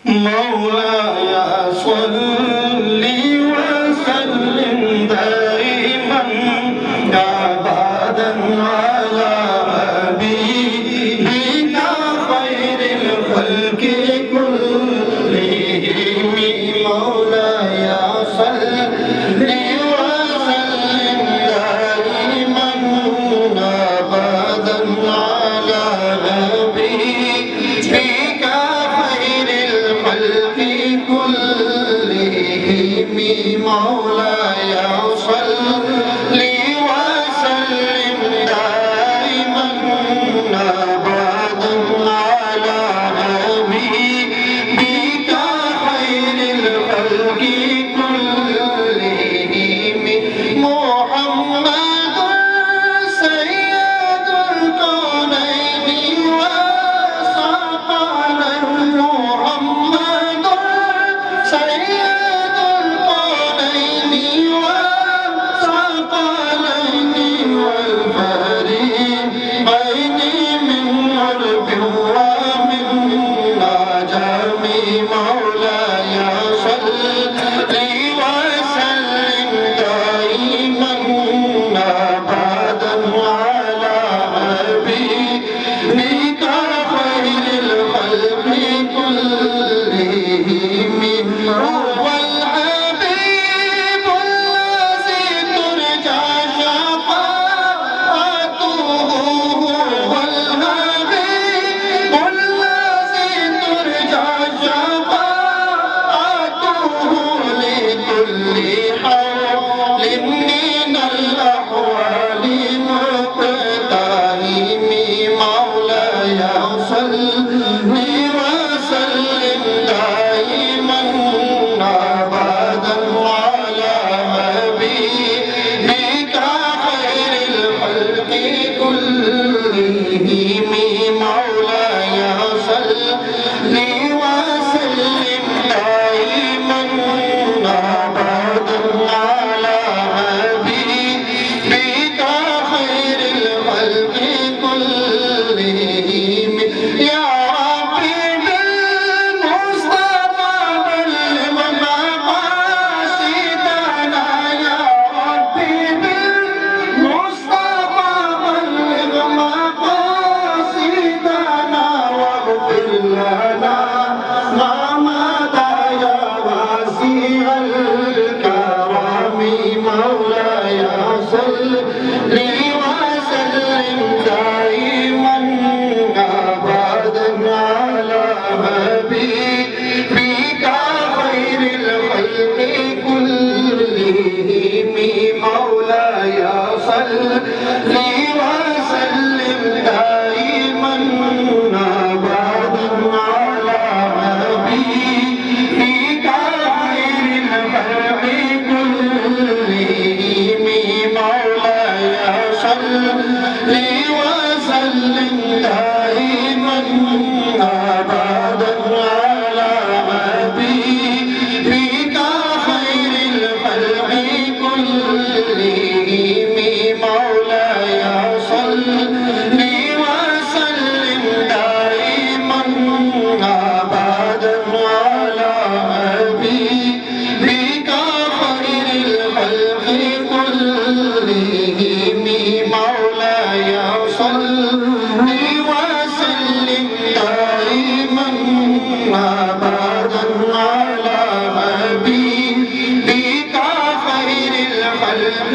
مولاي صل وسلم دائما أبدا على حبيبك خير الخلق كلهم مولاي صل وسلم دائما أبدا على حبيبك خير الخلق كلهم مولاي صل وسلم دائما أبدا على حبيبك خير الخلق كلهم محمد سيد الكونين وثقلين محمد سيد الكونين وثقلين والفريقين من غرب ومن عجم مولاي صل وسلم دائما أبدا على حبيبك خير الخلق كلهم هو الحبيب الذي ترجى شفاعته هو الحبيب الذي ترجى شفاعته لكل حول من الأحوال مقتحم مولاي صل وسلم دائما أبدا على حبيبك خير الخلق كلهم مولاي صل وسلم دائما أبدا على حبيبك خير الخلق كلهم يا ربي بالمصطفى بلغ مقاصدنا يا ربي بالمصطفى بلغ مقاصدنا واغفر لنا ما مضى يا واسع الكرم مولاي صل وسلم دائما أبدا على حبيبك خير الخلق كلهم مولاي صل وسلم دائما أبدا على حبيبك خير الخلق كلهم مولاي صل وسلم دائما أبدا على حبيبك خير الخلق كلهم مولاي صل وسلم دائما أبدا على حبيبك خير الخلق كلهم مولاي صل وسلم دائما أبدا على حبيبك خير الخلق